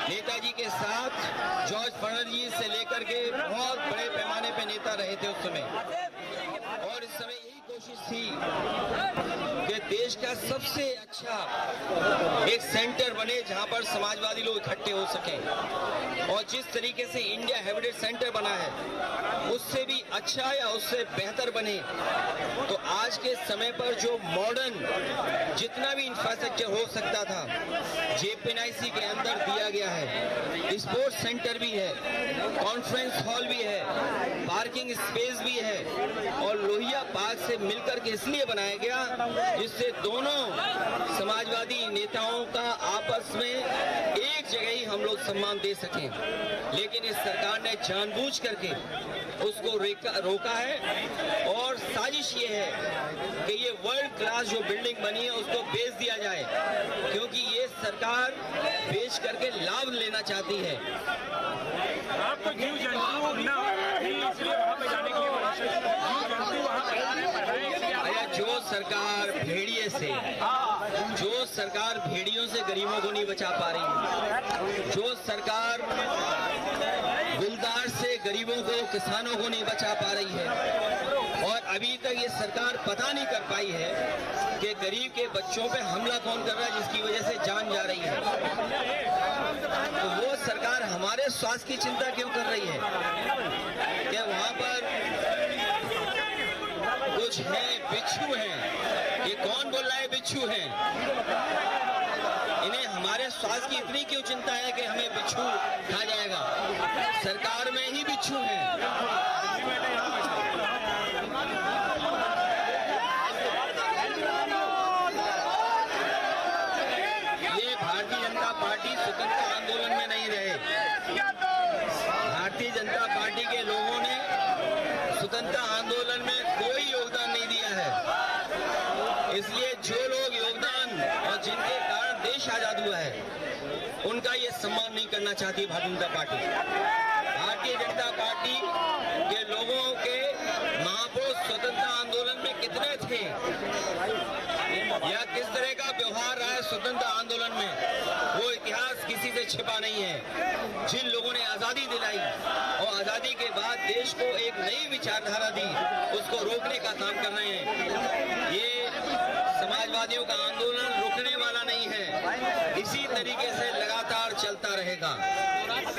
नेताजी के साथ जॉर्ज फर्नांडिस से लेकर के बहुत बड़े पैमाने पे नेता रहे थे उस समय, और इस समय यही कोशिश थी कि देश का सबसे अच्छा एक सेंटर बने जहां पर समाजवादी लोग इकट्ठे हो सकें। और जिस तरीके से इंडिया हेरिटेज सेंटर बना है उससे भी अच्छा या उससे बेहतर बने, तो आज के समय पर जो मॉडर्न जितना भी इंफ्रास्ट्रक्चर हो सकता था जेपीएनआईसी के अंदर दिया गया है। स्पोर्ट्स सेंटर भी है, कॉन्फ्रेंस हॉल भी है, पार्किंग स्पेस भी है, और लोहिया पार्क से मिलकर के इसलिए बनाया गया जिससे दोनों समाजवादी नेताओं का आपस में एक जगह ही हम लोग सम्मान दे सकें। लेकिन इस सरकार ने जानबूझ करके उसको रोका है, और साजिश ये है कि ये वर्ल्ड क्लास जो बिल्डिंग बनी है उसको बेच दिया जाए, क्योंकि ये सरकार बेच करके लाभ लेना चाहती है। आपको जीव जंतु न इसलिए वहां पे जाने के लिए जो सरकार भेड़िए से, जो सरकार भेड़ियों से गरीबों को नहीं बचा पा रही है, जो सरकार गुलदार से गरीबों को, किसानों को नहीं बचा पा रही है, और अभी तक ये सरकार पता नहीं कर पाई है कि गरीब के बच्चों पे हमला कौन कर रहा है जिसकी वजह से जान जा रही है, तो वो सरकार हमारे स्वास्थ्य की चिंता क्यों कर रही है? क्या वहां पर कुछ है, बिच्छू हैं? ये कौन बोल रहा है बिच्छू हैं? इन्हें हमारे स्वास्थ्य की इतनी क्यों चिंता है कि हमें बिच्छू खा जाएगा? सरकार में ही बिच्छू हैं। ये भारतीय जनता पार्टी स्वतंत्रता आंदोलन में नहीं रहे। भारतीय जनता पार्टी के लोगों ने स्वतंत्रता आंदोलन में कोई योगदान नहीं दिया है, इसलिए जो लोग योगदान और जिनके कारण देश आजाद हुआ है उनका ये सम्मान नहीं करना चाहती भारतीय जनता पार्टी। भारतीय जनता पार्टी के लोगों के महापुरुष स्वतंत्रता आंदोलन में कितने थे या किस तरह का व्यवहार रहा है स्वतंत्रता आंदोलन में, वो इतिहास किसी से छिपा नहीं है। जिन लोगों ने आजादी दिलाई और आजादी के बाद देश को एक नई विचारधारा दी, उसको रोकने का काम कर रहे हैं। ये समाजवादियों का आंदोलन रुकने वाला नहीं है, इसी तरीके से लगातार चलता रहेगा। जब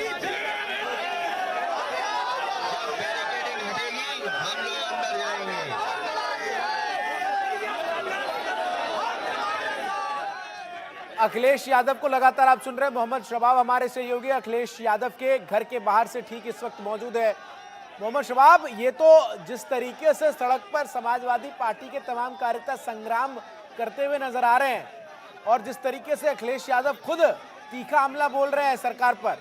बैरिकेडिंग हटेगी हम लोग अंदर जाएंगे। अखिलेश यादव को लगातार आप सुन रहे हैं। मोहम्मद शबाब हमारे सहयोगी अखिलेश यादव के घर के बाहर से ठीक इस वक्त मौजूद है। मोहम्मद शबाब, ये तो जिस तरीके से सड़क पर समाजवादी पार्टी के तमाम कार्यकर्ता संग्राम करते हुए नजर आ रहे हैं, और जिस तरीके से अखिलेश यादव खुद तीखा हमला बोल रहे हैं सरकार पर,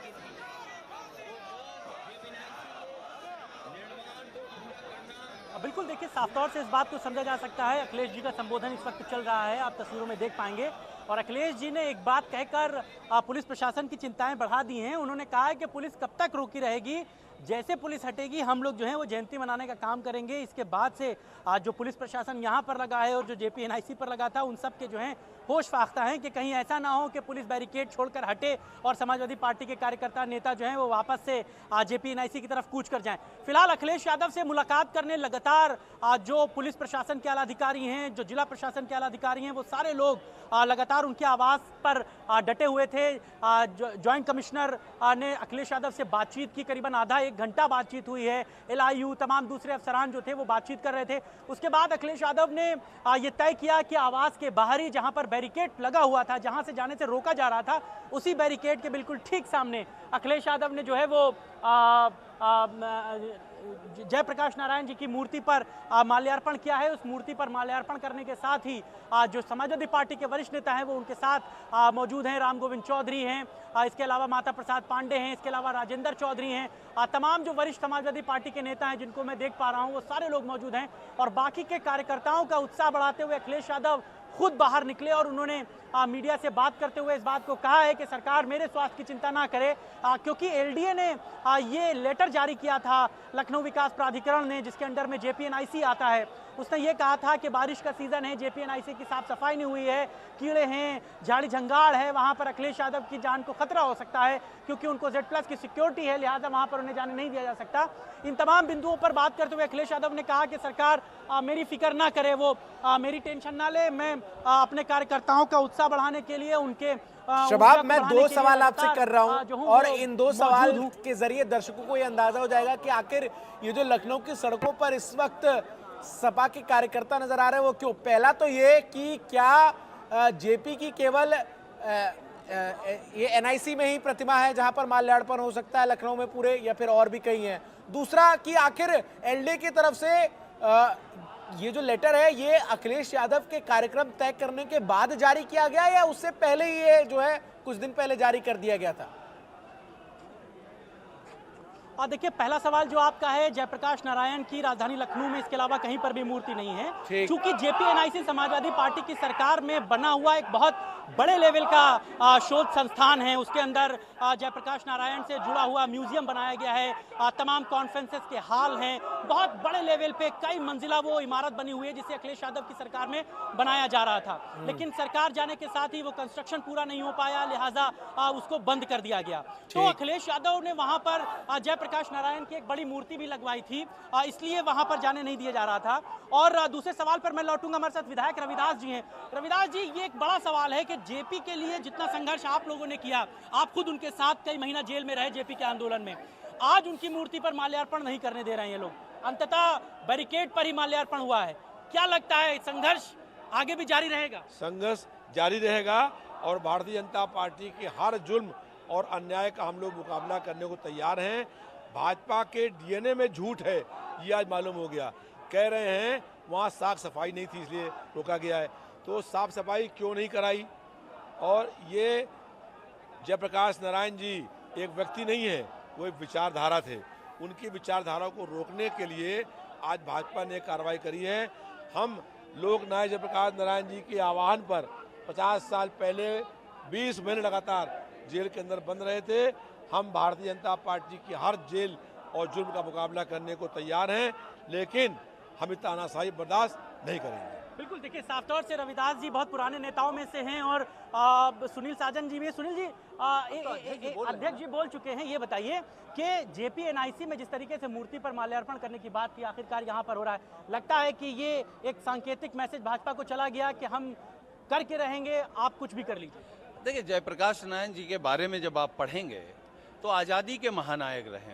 बिल्कुल देखिए, साफ तौर से इस बात को समझा जा सकता है। अखिलेश जी का संबोधन इस वक्त चल रहा है, आप तस्वीरों में देख पाएंगे, और अखिलेश जी ने एक बात कहकर पुलिस प्रशासन की चिंताएं बढ़ा दी हैं। उन्होंने कहा है कि पुलिस कब तक रोकी रहेगी, जैसे पुलिस हटेगी हम लोग जो है वो जयंती मनाने का काम करेंगे। इसके बाद से जो पुलिस प्रशासन यहाँ पर लगा है और जो जेपीएनआईसी पर लगा था, उन सब के जो है होश फाख्ता है कि कहीं ऐसा ना हो कि पुलिस बैरिकेड छोड़कर हटे और समाजवादी पार्टी के कार्यकर्ता नेता जो हैं वो वापस से जेपीएनआईसी की तरफ कूच कर जाएं। फिलहाल अखिलेश यादव से मुलाकात करने लगातार जो पुलिस प्रशासन के आला अधिकारी हैं, जो जिला प्रशासन के आला अधिकारी हैं, वो सारे लोग लगातार उनके आवास पर डटे हुए थे। ज्वाइंट कमिश्नर ने अखिलेश यादव से बातचीत की, करीबन आधा एक घंटा बातचीत हुई है। एलआईयू तमाम दूसरे अफसरान जो थे वो बातचीत कर रहे थे। उसके बाद अखिलेश यादव ने ये तय किया कि आवास के बाहरी जहां पर बैरिकेड लगा हुआ था, जहां से जाने से रोका जा रहा था, उसी बैरिकेड के बिल्कुल ठीक सामने अखिलेश यादव ने जो है वो जयप्रकाश नारायण जी की मूर्ति पर माल्यार्पण किया है। उस मूर्ति पर माल्यार्पण करने के साथ ही जो समाजवादी पार्टी के वरिष्ठ नेता हैं वो उनके साथ मौजूद हैं। राम गोविंद चौधरी हैं, इसके अलावा माता प्रसाद पांडे हैं, इसके अलावा राजेंद्र चौधरी हैं, तमाम जो वरिष्ठ समाजवादी पार्टी के नेता हैं जिनको मैं देख पा रहा हूं वो सारे लोग मौजूद हैं। और बाकी के कार्यकर्ताओं का उत्साह बढ़ाते हुए अखिलेश यादव खुद बाहर निकले और उन्होंने मीडिया से बात करते हुए इस बात को कहा है कि सरकार मेरे स्वास्थ्य की चिंता ना करे, क्योंकि एलडीए ने ये लेटर जारी किया था लखनऊ विकास प्राधिकरण ने, जिसके अंडर में जेपीएनआईसी आता है। उसने ये कहा था कि बारिश का सीजन है, जेपीएनआईसी की साफ सफाई नहीं हुई है, कीड़े हैं, झाड़ी झंगाड़ है, वहां पर अखिलेश यादव की जान को खतरा हो सकता है, क्योंकि उनको Z+ की सिक्योरिटी है, लिहाजा वहां पर उन्हें जाने नहीं दिया जा सकता। इन तमाम बिंदुओं पर बात करते हुए अखिलेश यादव ने कहा कि सरकार मेरी फिक्र ना करे, वो मेरी टेंशन ना ले, मैं अपने कार्यकर्ताओं का उत्साह बढ़ाने के लिए, उनके शबाब, मैं 2 सवाल आपसे कर रहा हूं और इन 2 सवाल के जरिए दर्शकों को ये अंदाजा हो जाएगा कि आखिर ये जो लखनऊ की सड़कों पर इस वक्त सपा के कार्यकर्ता नजर आ रहे हैं वो क्यों। पहला तो ये कि क्या जेपी की केवल ये एनआईसी में ही प्रतिमा है जहां पर माल्यार्पण हो सकता है लखनऊ में पूरे, या फिर और भी कहीं है। दूसरा कि आखिर एलडीए की तरफ से ये जो लेटर है ये अखिलेश यादव के कार्यक्रम तय करने के बाद जारी किया गया या उससे पहले ही ये जो है कुछ दिन पहले जारी कर दिया गया था। और देखिए, पहला सवाल जो आपका है, जयप्रकाश नारायण की राजधानी लखनऊ में इसके अलावा कहीं पर भी मूर्ति नहीं है, क्योंकि जेपीएनआईसी समाजवादी पार्टी की सरकार में बना हुआ एक बहुत बड़े लेवल का शोध संस्थान है। उसके अंदर जयप्रकाश नारायण से जुड़ा हुआ म्यूजियम बनाया गया है, तमाम कॉन्फ्रेंसेस के हॉल हैं, बहुत बड़े लेवल पे कई मंजिला वो इमारत बनी हुई है जिसे अखिलेश यादव की सरकार में बनाया जा रहा था। लेकिन सरकार जाने के साथ ही वो कंस्ट्रक्शन पूरा नहीं हो पाया, लिहाजा उसको बंद कर दिया गया। तो अखिलेश यादव ने वहां पर जयप्रकाश नारायण की एक बड़ी मूर्ति भी लगवाई थी, इसलिए वहां पर जाने नहीं दिया जा रहा था। और दूसरे सवाल पर मैं लौटूंगा, हमारे साथ विधायक रविदास जी हैं। रविदास जी, ये एक बड़ा सवाल है कि जेपी के लिए जितना संघर्ष आप लोगों ने किया, आप खुद उनके साथ कई महीना जेल में रहे जेपी के आंदोलन में, आज उनकी मूर्ति पर माल्यार्पण नहीं करने दे रहे हैं ये लोग, अंततः बैरिकेड पर ही माल्यार्पण हुआ है। क्या लगता है, संघर्ष आगे भी जारी रहेगा? संघर्ष जारी रहेगा और भारतीय जनता पार्टी के हर जुल्म और अन्याय का हम लोग मुकाबला करने को तैयार हैं। भाजपा के डीएनए में झूठ है, ये आज मालूम हो गया। कह रहे हैं वहाँ साफ सफाई नहीं थी इसलिए रोका गया है, तो साफ सफाई क्यों नहीं कराई? और ये जयप्रकाश नारायण जी एक व्यक्ति नहीं है, वो एक विचारधारा थे। उनकी विचारधारा को रोकने के लिए आज भाजपा ने कार्रवाई करी है। हम लोक नायक जयप्रकाश नारायण जी के आह्वान पर 50 साल पहले 20 महीने लगातार जेल के अंदर बंद रहे थे। हम भारतीय जनता पार्टी की हर जेल और जुल्म का मुकाबला करने को तैयार हैं, लेकिन हम इतना तानाशाही बर्दाश्त नहीं करेंगे। बिल्कुल, देखिए, साफ तौर से रविदास जी बहुत पुराने नेताओं में से हैं और सुनील साजन जी भी। सुनील जी, अध्यक्ष जी बोल चुके हैं, ये बताइए कि जेपीएनआईसी में जिस तरीके से मूर्ति पर माल्यार्पण करने की बात की आखिरकार यहाँ पर हो रहा है, लगता है कि ये एक सांकेतिक मैसेज भाजपा को चला गया कि हम करके रहेंगे, आप कुछ भी कर लीजिए? देखिए, जयप्रकाश नारायण जी के बारे में जब आप पढ़ेंगे तो आज़ादी के महानायक रहे,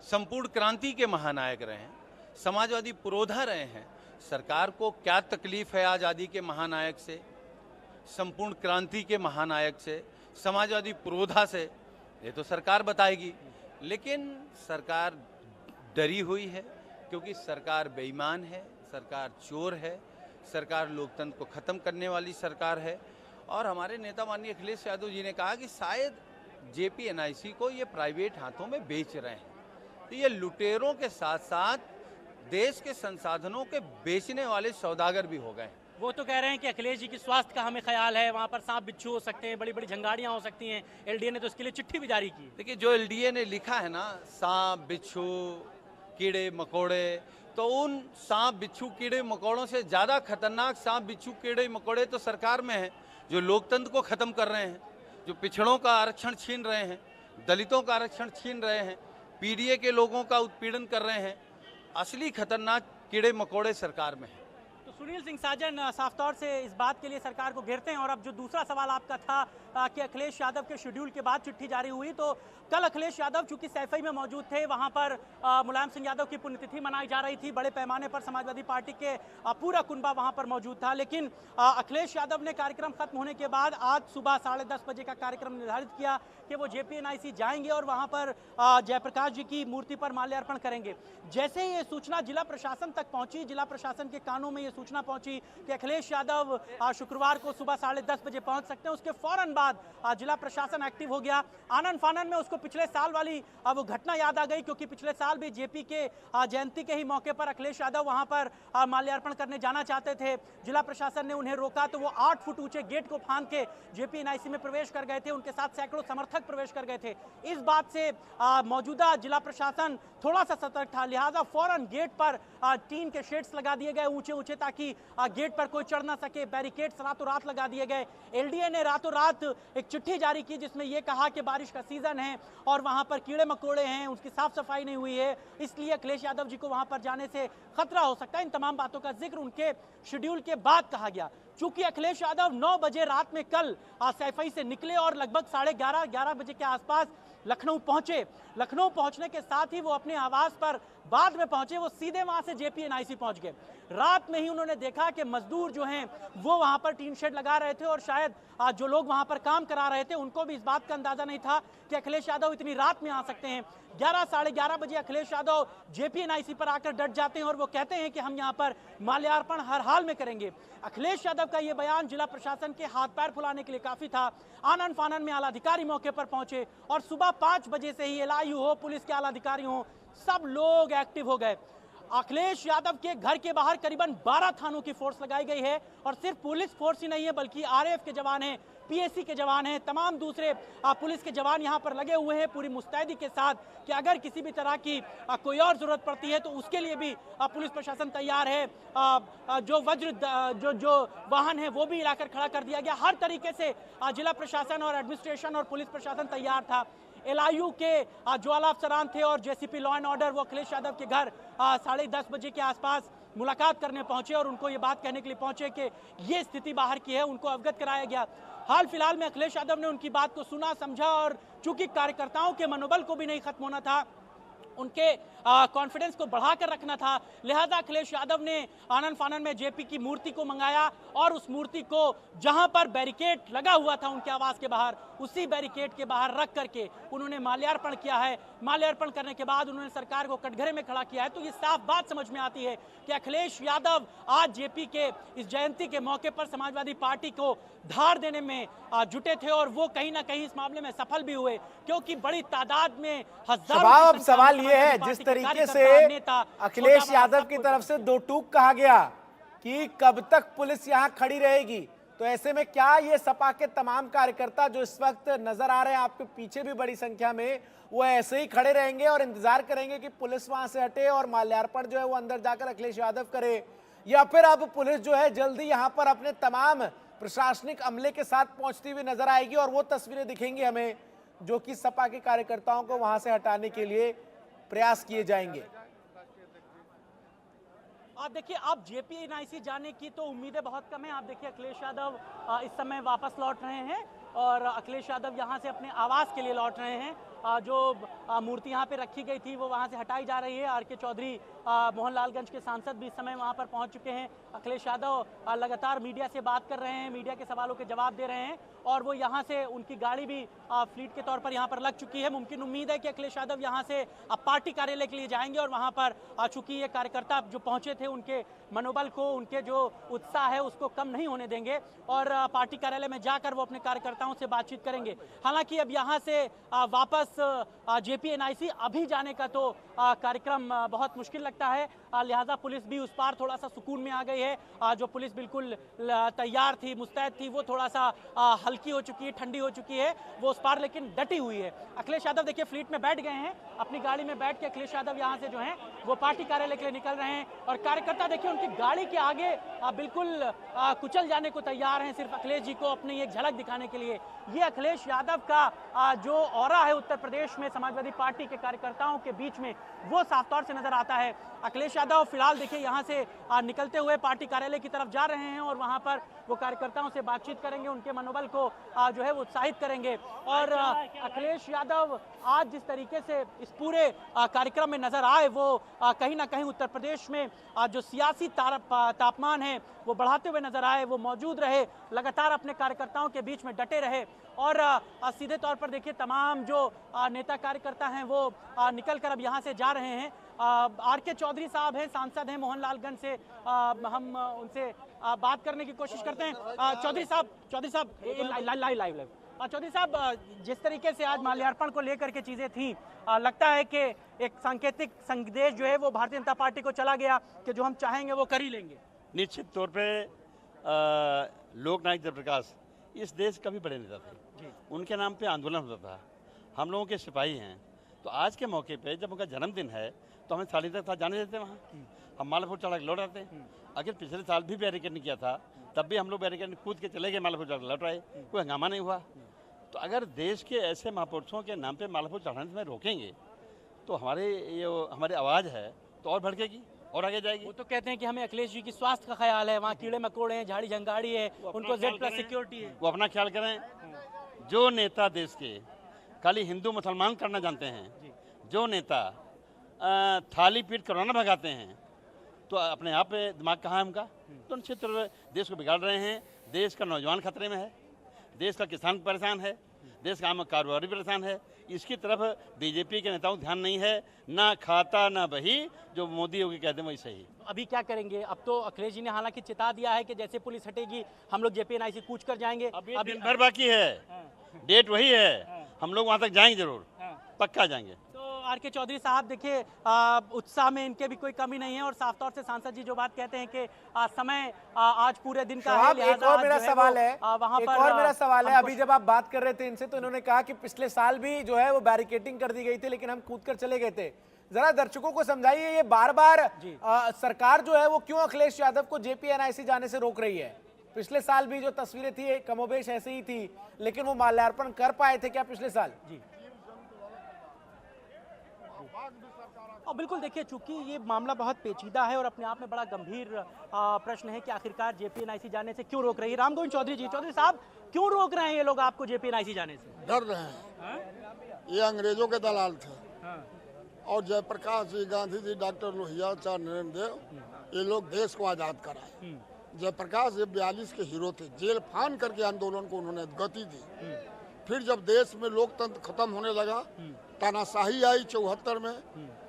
संपूर्ण क्रांति के महानायक रहे, समाजवादी पुरोधा रहे हैं। सरकार को क्या तकलीफ है आज़ादी के महानायक से, संपूर्ण क्रांति के महानायक से, समाजवादी पुरोधा से, ये तो सरकार बताएगी। लेकिन सरकार डरी हुई है, क्योंकि सरकार बेईमान है, सरकार चोर है, सरकार लोकतंत्र को ख़त्म करने वाली सरकार है। और हमारे नेता माननीय अखिलेश यादव जी ने कहा कि शायद जेपीएनआईसी को ये प्राइवेट हाथों में बेच रहे हैं, तो ये लुटेरों के साथ साथ देश के संसाधनों के बेचने वाले सौदागर भी हो गए। वो तो कह रहे हैं कि अखिलेश जी की स्वास्थ्य का हमें ख्याल है, वहाँ पर सांप बिच्छू हो सकते हैं, बड़ी बड़ी झंगाड़ियाँ हो सकती हैं, एलडीए ने तो इसके लिए चिट्ठी भी जारी की। देखिए, जो एलडीए ने लिखा है ना, सांप बिच्छू कीड़े मकोड़े, तो उन सांप बिच्छू कीड़े मकोड़ों से ज़्यादा खतरनाक सांप बिच्छू कीड़े मकोड़े तो सरकार में है, जो लोकतंत्र को ख़त्म कर रहे हैं, जो पिछड़ों का आरक्षण छीन रहे हैं, दलितों का आरक्षण छीन रहे हैं, पीडीए के लोगों का उत्पीड़न कर रहे हैं। असली खतरनाक कीड़े मकोड़े सरकार में है। तो सुनील सिंह साजन साफ तौर से इस बात के लिए सरकार को घेरते हैं। और अब जो दूसरा सवाल आपका था कि अखिलेश यादव के शेड्यूल के बाद चिट्ठी जारी हुई, तो कल अखिलेश यादव चूंकि सैफई में मौजूद थे, वहां पर मुलायम सिंह यादव की पुण्यतिथि मनाई जा रही थी, बड़े पैमाने पर समाजवादी पार्टी के पूरा कुनबा वहां पर मौजूद था। लेकिन अखिलेश यादव ने कार्यक्रम खत्म होने के बाद आज सुबह 10:30 बजे का कार्यक्रम निर्धारित किया कि वो जेपीएनआईसी जाएंगे और वहां पर जयप्रकाश जी की मूर्ति पर माल्यार्पण करेंगे। जैसे ये सूचना जिला प्रशासन तक पहुंची, जिला प्रशासन के कानों में ये सूचना सूचना पहुंची कि अखिलेश यादव शुक्रवार को सुबह 10:30 बजे पहुंच सकते हैं, उसके फौरन बाद जिला प्रशासन एक्टिव हो गया। आनन फानन में उसको पिछले साल वाली वो घटना याद आ गई, क्योंकि पिछले साल भी जेपी के जयंती के ही मौके पर अखिलेश यादव वहां पर माल्यार्पण करने जाना चाहते थे। जिला प्रशासन ने उन्हें रोका तो वो 8 फुट ऊंचे गेट को फांद के जेपी एनआईसी में प्रवेश कर गए थे। उनके साथ सैकड़ों समर्थक प्रवेश कर गए थे। इस बात से मौजूदा जिला प्रशासन थोड़ा सा सतर्क था, लिहाजा फौरन गेट पर टीन के शेड्स लगा दिए गए ऊंचे ऊंचे, ताकि गेट पर कोई चढ़ ना सके। बैरिकेड्स रातों रात लगा दिए गए। एलडीए ने रातों रात एक चिट्ठी जारी की जिसमें यह कहा कि बारिश का सीजन है और वहां पर कीड़े मकोड़े हैं, उसकी साफ सफाई नहीं हुई है, इसलिए अखिलेश यादव जी को वहां पर जाने से खतरा हो सकता है। इन तमाम बातों का जिक्र उनके शेड्यूल के बाद कहा गया। चूंकि अखिलेश यादव 9 बजे रात में कल सैफई से निकले और लगभग 11:30 बजे के आसपास लखनऊ पहुंचे। लखनऊ पहुंचने के साथ ही वो अपने आवास पर बाद में पहुंचे, वो सीधे वहां से जेपी एनआईसी पहुंच गए। रात में ही उन्होंने देखा कि मजदूर जो हैं वो वहां पर टीन शेड लगा रहे थे और शायद जो लोग वहां पर काम करा रहे थे उनको भी इस बात का अंदाजा नहीं था कि अखिलेश यादव इतनी रात में आ सकते हैं। 11-11:30 बजे अखिलेश यादव जेपी एनआईसी पर आकर डट जाते हैं और वो कहते हैं कि हम यहाँ पर माल्यार्पण हर हाल में करेंगे। अखिलेश यादव का ये बयान जिला प्रशासन के हाथ पैर फुलाने के लिए काफी था। आनन फानन में आला अधिकारी मौके पर पहुंचे और सुबह 5 बजे से ही एलआईयू हो, पुलिस के आला अधिकारी हो, सब लोग एक्टिव हो गए। अखिलेश यादव के घर के बाहर करीबन 12 थानों की फोर्स लगाई गई है और सिर्फ पुलिस फोर्स ही नहीं है बल्कि आरएएफ के जवान हैं, पीएसी के जवान हैं, तमाम दूसरे पुलिस के जवान यहां पर लगे हुए हैं पूरी मुस्तैदी के साथ कि अगर किसी भी तरह की कोई और जरूरत पड़ती है तो उसके लिए भी पुलिस प्रशासन तैयार है। जो वज्र जो वाहन है वो भी लाकर खड़ा कर दिया गया। हर तरीके से जिला प्रशासन और एडमिनिस्ट्रेशन और पुलिस प्रशासन तैयार था। एलआईयू के ज्वाला अफसरान थे और जेसीपी लॉ एंड ऑर्डर वो अखिलेश यादव के घर 10:30 बजे के आसपास मुलाकात करने पहुंचे और उनको ये बात कहने के लिए पहुंचे कि ये स्थिति बाहर की है, उनको अवगत कराया गया। हाल फिलहाल में अखिलेश यादव ने उनकी बात को सुना, समझा और चूंकि कार्यकर्ताओं के मनोबल को भी नहीं खत्म होना था, उनके कॉन्फिडेंस को बढ़ाकर रखना था, लिहाजा अखिलेश यादव ने आनन फानन में जेपी की मूर्ति को मंगाया और उस मूर्ति को जहां पर बैरिकेड लगा हुआ था उनके आवास के बाहर, उसी बैरिकेड के बाहर रख करके उन्होंने माल्यार्पण किया है। माल्यार्पण करने के बाद उन्होंने सरकार को कटघरे में खड़ा किया है। तो ये साफ बात समझ में आती है कि अखिलेश यादव आज जेपी के इस जयंती के मौके पर समाजवादी पार्टी को धार देने में जुटे थे और वो कहीं ना कहीं इस मामले में सफल भी हुए, क्योंकि बड़ी तादाद में हजारों। सवाल ये है, जिस तरीके से अखिलेश यादव की तरफ से दो टूक कहा गया कि कब तक पुलिस यहां खड़ी रहेगी, तो ऐसे में क्या ये सपा के तमाम कार्यकर्ता जो इस वक्त नजर आ रहे हैं आपके पीछे भी बड़ी संख्या में, वो ऐसे ही खड़े रहेंगे और इंतजार करेंगे कि पुलिस वहां से हटे और माल्यार्पण जो है वो अंदर जाकर अखिलेश यादव करे, या फिर अब पुलिस जो है जल्दी यहां पर अपने तमाम प्रशासनिक अमले के साथ पहुंचती हुई नजर आएगी और वो तस्वीरें दिखेंगी हमें जो कि सपा के कार्यकर्ताओं को वहां से हटाने के लिए प्रयास किए जाएंगे? आप देखिए, अब जेपी एनआईसी जाने की तो उम्मीदें बहुत कम है। आप देखिए अखिलेश यादव इस समय वापस लौट रहे हैं और अखिलेश यादव यहां से अपने आवास के लिए लौट रहे हैं। जो मूर्ति यहाँ पे रखी गई थी वो वहाँ से हटाई जा रही है। आर.के. चौधरी मोहनलालगंज के सांसद भी इस समय वहाँ पर पहुँच चुके हैं। अखिलेश यादव लगातार मीडिया से बात कर रहे हैं, मीडिया के सवालों के जवाब दे रहे हैं और वो यहाँ से उनकी गाड़ी भी फ्लीट के तौर पर यहाँ पर लग चुकी है। मुमकिन उम्मीद है कि अखिलेश यादव यहाँ से पार्टी कार्यालय के लिए जाएंगे और वहाँ पर चूंकि ये कार्यकर्ता जो पहुँचे थे उनके मनोबल को, उनके जो उत्साह है उसको कम नहीं होने देंगे और पार्टी कार्यालय में जाकर वो अपने कार्यकर्ताओं से बातचीत करेंगे। हालांकि अब यहाँ से वापस जेपी एनआईसी अभी जाने का तो कार्यक्रम बहुत मुश्किल लगता है, लिहाजा पुलिस भी उस पार थोड़ा सा सुकून में आ गई है। जो पुलिस बिल्कुल तैयार थी, मुस्तैद थी, वो थोड़ा सा हल्की हो चुकी है, ठंडी हो चुकी है वो उस पार, लेकिन डटी हुई है। अखिलेश यादव देखिए फ्लीट में बैठ गए हैं, अपनी गाड़ी में बैठ के अखिलेश यादव यहाँ से जो है वो पार्टी कार्यालय के लिए निकल रहे हैं और कार्यकर्ता देखिए उनकी गाड़ी के आगे बिल्कुल कुचल जाने को तैयार हैं, सिर्फ अखिलेश जी को अपनी एक झलक दिखाने के लिए। ये अखिलेश यादव का जो ऑरा है उत्तर प्रदेश में समाजवादी पार्टी के कार्यकर्ताओं के बीच में वो साफ तौर से नजर आता है। अखिलेश यादव फिलहाल देखिए यहाँ से निकलते हुए पार्टी कार्यालय की तरफ जा रहे हैं और वहाँ पर वो कार्यकर्ताओं से बातचीत करेंगे, उनके मनोबल को जो है वो उत्साहित करेंगे। और अखिलेश यादव आज जिस तरीके से इस पूरे कार्यक्रम में नजर आए वो कहीं ना कहीं उत्तर प्रदेश में जो सियासी तापमान है वो बढ़ाते हुए नजर आए, वो मौजूद रहे, लगातार अपने कार्यकर्ताओं के बीच में डटे डटे रहे और सीधे तौर पर देखिए तमाम जो नेता कार्यकर्ता हैं वो निकल कर अब यहाँ से जा रहे हैं। आर.के. चौधरी साहब हैं, सांसद हैं मोहनलालगंज से, हम उनसे बात करने की कोशिश करते हैं। चौधरी साहब लाइव चौधरी साहब, जिस तरीके से आज माल्यार्पण को लेकर के चीज़ें थी, लगता है कि एक सांकेतिक संदेश जो है वो भारतीय जनता पार्टी को चला गया कि जो हम चाहेंगे वो कर ही लेंगे। निश्चित तौर पे लोकनायक जयप्रकाश इस देश का भी बड़े नेता थे, उनके नाम पे आंदोलन होता था, हम लोगों के सिपाही हैं। तो आज के मौके पे जब उनका जन्मदिन है तो हमें साड़ी तक जाने देते वहाँ, हम मालापुर चढ़ा के लौट आते हैं। अगर पिछले साल भी बैरिकेड नहीं किया था तब भी हम लोग बैरिकेड कूद के चले गए, मालापुर चढ़ा के लौट आए, कोई हंगामा नहीं हुआ। तो अगर देश के ऐसे महापुरुषों के नाम पे मालापुर चढ़ाने में रोकेंगे तो हमारी आवाज़ है तो और भड़केगी और आगे जाएगी। वो तो कहते हैं कि हमें अखिलेश जी की स्वास्थ्य का ख्याल है, वहाँ कीड़े मकोड़े हैं, झाड़ी झंगाड़ी है, उनको Z+ सिक्योरिटी है। वो अपना ख्याल करें। जो नेता देश के खाली हिंदू मुसलमान करना जानते हैं, जो नेता थाली पीट कोरोना भगाते हैं, तो अपने आप दिमाग कहाँ है उनका? तो निश्चित तौर पर देश को बिगाड़ रहे हैं। देश का नौजवान खतरे में है, देश का किसान परेशान है, देश का आम कारोबारी परेशान है। इसकी तरफ बीजेपी के नेताओं ध्यान नहीं है, ना खाता ना बही, जो मोदी योगी कहते हैं वही सही। अभी क्या करेंगे? अब तो अखिलेश जी ने हालांकि चिता दिया है कि जैसे पुलिस हटेगी हम लोग JPNIC कूच कर जाएंगे। अभी दिन भर बाकी है, डेट वही है, हम लोग वहाँ तक जाएंगे जरूर, पक्का जाएंगे। आर.के. चौधरी साहब, देखिए उत्साह में इनके भी कोई कमी नहीं है और साफ तौर से सांसद जी जो बात कहते हैं कि समय आज पूरे दिन का है। एक और मेरा सवाल है, वहाँ एक पर और मेरा सवाल है, अभी जब आप बात कर रहे थे इनसे तो इन्होंने कहा कि पिछले साल भी जो है वो बैरिकेडिंग कर दी गई थी लेकिन हम कूद कर चले गए थे। जरा दर्शकों को समझाइए, ये बार बार सरकार जो है वो क्यों अखिलेश यादव को JPNIC जाने से रोक रही है? पिछले साल भी जो तस्वीरें थी कमोबेश ऐसे ही थी, लेकिन वो माल्यार्पण कर पाए थे क्या पिछले साल? जी और बिल्कुल देखिए, चूंकि ये मामला बहुत पेचीदा है और अपने आप में बड़ा गंभीर प्रश्न है कि आखिरकार JPNIC जाने से क्यों रोक रही है। रामगोविंद चौधरी जी, चौधरी साहब, क्यों रोक रहे हैं ये लोग आपको JPNIC जाने से? डर रहे हैं, ये अंग्रेजों के दलाल थे और जयप्रकाश जी, गांधी जी, डॉक्टर लोहिया, चार नरेंद्र देव, ये लोग देश को आजाद कराए। जयप्रकाश जी 42 के हीरो थे, जेल फान करके आंदोलन को उन्होंने गति दी। फिर जब देश में लोकतंत्र खत्म होने लगा, तानाशाही आई 74 में,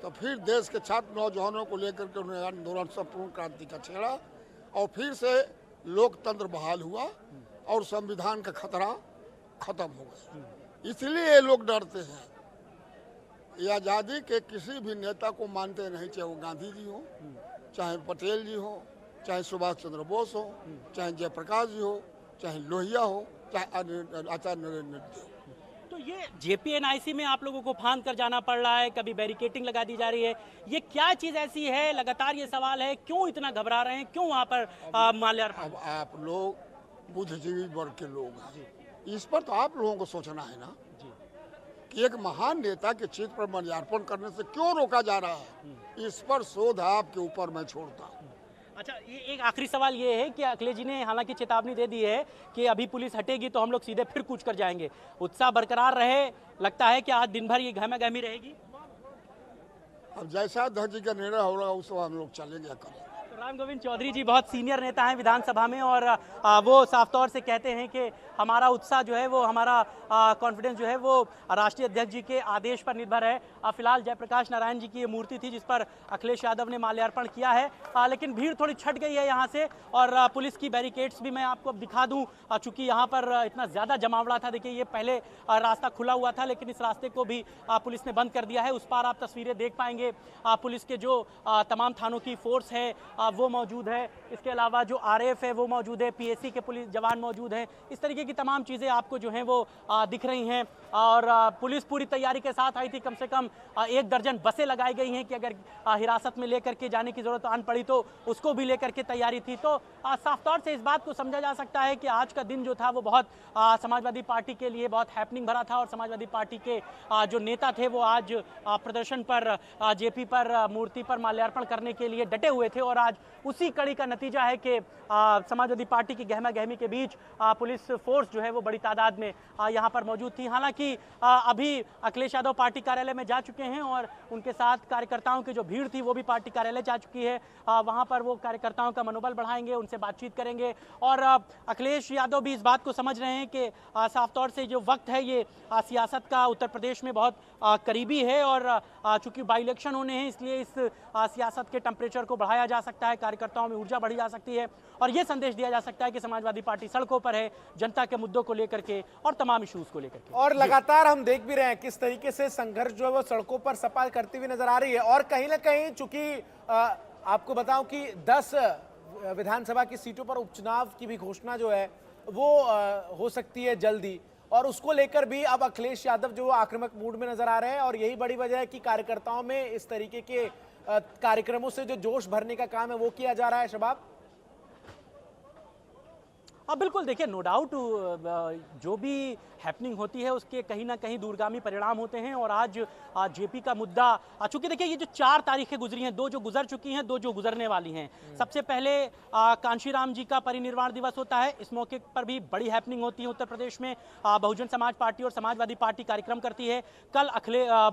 तो फिर देश के छात्र नौजवानों को लेकर के उन्होंने आंदोलन संपूर्ण क्रांति का छेड़ा और फिर से लोकतंत्र बहाल हुआ और संविधान का खतरा खत्म हो गया। इसलिए ये लोग डरते हैं। ये आज़ादी के किसी भी नेता को मानते नहीं, चाहे वो गांधी जी हो, चाहे पटेल जी हो, चाहे सुभाष चंद्र बोस हो, चाहे जयप्रकाश जी हो, चाहे लोहिया हो, चाहे आचार्य नरेंद्र देव। तो ये JPNIC में आप लोगों को फांद कर जाना पड़ रहा है, कभी बैरिकेटिंग लगा दी जा रही है, ये क्या चीज़ ऐसी है? लगातार ये सवाल है, क्यों इतना घबरा रहे हैं, क्यों वहाँ पर माल्यार्पण? अब आप लोग बुद्धिजीवी वर्ग के लोग हैं, इस पर तो आप लोगों को सोचना है ना कि एक महान नेता के चित्र पर माल्यार्पण करने से क्यों रोका जा रहा है। इस पर शोध आपके ऊपर मैं छोड़ता हूँ। अच्छा, ये एक आखिरी सवाल ये है कि अखिलेश जी ने हालांकि चेतावनी दे दी है कि अभी पुलिस हटेगी तो हम लोग सीधे फिर कूच कर जाएंगे। उत्साह बरकरार रहे, लगता है कि आज दिन भर ये गहमा-गहमी रहेगी? अब जैसा अध्यक्ष जी का निर्णय होगा उस हम लोग चलेंगे करेंगे। रामगोविंद चौधरी जी बहुत सीनियर नेता हैं विधानसभा में और वो साफ तौर से कहते हैं कि हमारा उत्साह जो है वो, हमारा कॉन्फिडेंस जो है वो राष्ट्रीय अध्यक्ष जी के आदेश पर निर्भर है। फिलहाल जयप्रकाश नारायण जी की ये मूर्ति थी जिस पर अखिलेश यादव ने माल्यार्पण किया है, लेकिन भीड़ थोड़ी छट गई है यहाँ से और पुलिस की बैरिकेड्स भी मैं आपको अब दिखा दूँ, चूँकि यहाँ पर इतना ज़्यादा जमावड़ा था। देखिए, ये पहले रास्ता खुला हुआ था लेकिन इस रास्ते को भी पुलिस ने बंद कर दिया है। उस पार आप तस्वीरें देख पाएंगे, पुलिस के जो तमाम थानों की फोर्स है वो मौजूद है, इसके अलावा जो RF है वो मौजूद है, PSC के पुलिस जवान मौजूद हैं। इस तरीके की तमाम चीज़ें आपको जो हैं वो दिख रही हैं और पुलिस पूरी तैयारी के साथ आई थी। कम से कम 1 दर्जन बसें लगाई गई हैं कि अगर हिरासत में लेकर के जाने की ज़रूरत आन पड़ी तो उसको भी लेकर के तैयारी थी। तो साफ तौर से इस बात को समझा जा सकता है कि आज का दिन जो था वो बहुत समाजवादी पार्टी के लिए बहुत हैपनिंग भरा था और समाजवादी पार्टी के जो नेता थे वो आज प्रदर्शन पर, JP पर, मूर्ति पर माल्यार्पण करने के लिए डटे हुए थे और आज उसी कड़ी का नतीजा है कि समाजवादी पार्टी की गहमा गहमी के बीच पुलिस फोर्स फोर्स जो है वो बड़ी तादाद में यहाँ पर मौजूद थी। हालांकि अभी अखिलेश यादव पार्टी कार्यालय में जा चुके हैं और उनके साथ कार्यकर्ताओं की जो भीड़ थी वो भी पार्टी कार्यालय जा चुकी है। वहाँ पर वो कार्यकर्ताओं का मनोबल बढ़ाएंगे, उनसे बातचीत करेंगे और अखिलेश यादव भी इस बात को समझ रहे हैं कि साफ तौर से जो वक्त है ये सियासत का उत्तर प्रदेश में बहुत करीबी है और चूंकि बाई इलेक्शन होने हैं इसलिए इस सियासत के टेम्परेचर को बढ़ाया जा सकता है, कार्यकर्ताओं में ऊर्जा बढ़ी जा सकती है और ये संदेश दिया जा सकता है कि समाजवादी पार्टी सड़कों पर है जनता के मुद्दों को लेकर के और तमाम इश्यूज को लेकर के। और लगातार हम देख भी रहे हैं किस तरीके से संघर्ष जो है वो सड़कों पर सपा करती हुई नजर आ रही है और कहीं ना कहीं चूंकि आपको बताऊं कि 10 विधानसभा की सीटों पर उपचुनाव की भी घोषणा जो है वो हो सकती है जल्दी और उसको लेकर भी अब अखिलेश यादव जो आक्रामक मूड में नजर आ रहे हैं और यही बड़ी वजह है कि कार्यकर्ताओं में इस तरीके के कार्यक्रमों से जो जोश भरने का काम है वो किया जा रहा है। शबाब बिल्कुल देखिए, नो डाउट जो भी हैपनिंग होती है उसके कहीं ना कहीं दूरगामी परिणाम होते हैं और आज जेपी का मुद्दा चूंकि देखिए ये जो 4 तारीखें गुजरी हैं, 2 जो गुजर चुकी हैं, 2 जो गुजरने वाली हैं। सबसे पहले कांशीराम जी का परिनिर्वाण दिवस होता है, इस मौके पर भी बड़ी हैपनिंग होती है उत्तर प्रदेश में। बहुजन समाज पार्टी और समाजवादी पार्टी कार्यक्रम करती है। कल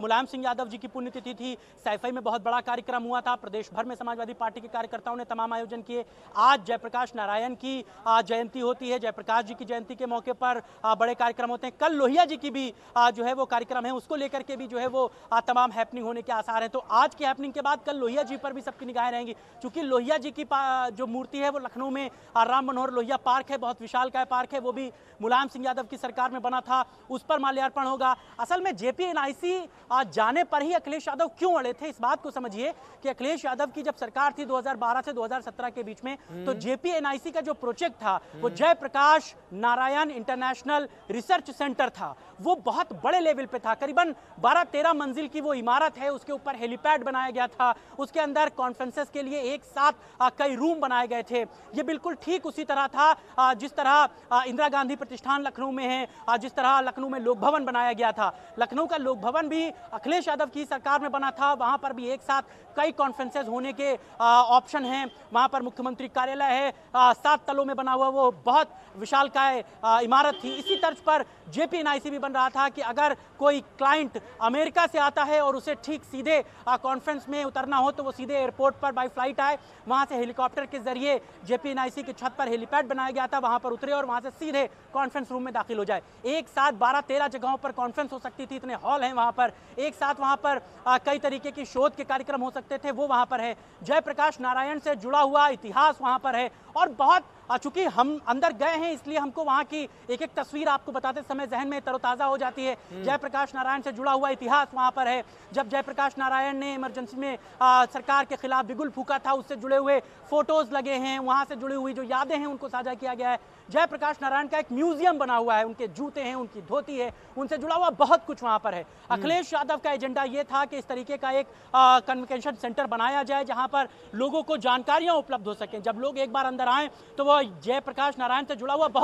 मुलायम सिंह यादव जी की पुण्यतिथि थी, सैफई में बहुत बड़ा कार्यक्रम हुआ था, प्रदेश भर में समाजवादी पार्टी के कार्यकर्ताओं ने तमाम आयोजन किए। आज जयप्रकाश नारायण की जयंती होती है, जयप्रकाश जी की जयंती के मौके पर बड़े कार्यक्रम होते हैं। कल लोहिया जी की भी जो है वो कार्यक्रम है, उसको लेकर के भी जो है वो तमाम हैपनिंग होने के आसार हैं। तो आज की हैपनिंग के बाद कल लोहिया जी पर भी सबकी निगाहें रहेंगी क्योंकि लोहिया जी की जो मूर्ति है वो लखनऊ में राम मनोहर लोहिया पार्क है, बहुत विशालकाय पार्क है, वो भी मुलायम सिंह यादव की सरकार में बना था, उस पर माल्यार्पण होगा। असल में जेपीएनआईसी जाने पर ही अखिलेश यादव क्यों अड़े थे, इस बात को समझिए कि अखिलेश यादव की जब सरकार थी 2012 से 2017 के बीच में, तो जेपीएनआईसी का जो प्रोजेक्ट था वो Jayaprakash Narayan international research centre था, वो बहुत बड़े लेवल पे था, करीबन 12-13 मंजिल की वो इमारत है, उसके ऊपर हेलीपैड बनाया गया था, उसके अंदर कॉन्फ्रेंसेस के लिए एक साथ कई रूम बनाए गए थे। ये बिल्कुल ठीक उसी तरह था जिस तरह इंदिरा गांधी प्रतिष्ठान लखनऊ में है, जिस तरह लखनऊ में लोक भवन बनाया गया था। लखनऊ का लोक भवन भी अखिलेश यादव की सरकार में बना था, वहां पर भी एक साथ कई कॉन्फ्रेंसेस होने के ऑप्शन हैं। वहां पर मुख्यमंत्री कार्यालय है, 7 तलों में बना हुआ वो बहुत विशालकाय इमारत थी। इसी तर्ज पर जेपीएनआईसी भी बन रहा था कि अगर कोई क्लाइंट अमेरिका से आता है और उसे ठीक सीधे कॉन्फ्रेंस में उतरना हो तो वो सीधे एयरपोर्ट पर बाय फ्लाइट आए, वहां से हेलीकॉप्टर के जरिए जेपीएनआईसी की छत पर हेलीपैड बनाया गया था, वहां पर उतरे और वहां से सीधे कॉन्फ्रेंस रूम में दाखिल हो जाए। एक साथ 12-13 जगहों पर कॉन्फ्रेंस हो सकती थी, इतने हॉल हैं वहां पर, एक साथ वहां पर कई तरीके की शोध के कार्यक्रम हो सकते थे, वो वहां पर है। जयप्रकाश नारायण से जुड़ा हुआ इतिहास वहां पर है और बहुत चूंकि हम अंदर गए हैं इसलिए हमको वहां की एक एक तस्वीर आपको बताते समय जहन में तरोताजा हो जाती है। जयप्रकाश नारायण से जुड़ा हुआ इतिहास वहां पर है। जब जयप्रकाश नारायण ने इमरजेंसी में सरकार के खिलाफ बिगुल फूका था, उससे जुड़े हुए फोटोज लगे हैं, वहां से जुड़ी हुई जो यादें हैं उनको साझा किया गया है। जयप्रकाश नारायण का एक म्यूजियम बना हुआ है, उनके जूते हैं, उनकी धोती है, उनसे जुड़ा हुआ बहुत कुछ वहां पर है। अखिलेश यादव का एजेंडा यह था कि इस तरीके का एक कन्वेंशन सेंटर बनाया जाए जहां पर लोगों को जानकारियां उपलब्ध हो सकें। जब लोग एक बार अंदर आए तो वो जयप्रकाश नारायण से जुड़ा हुआ बहुत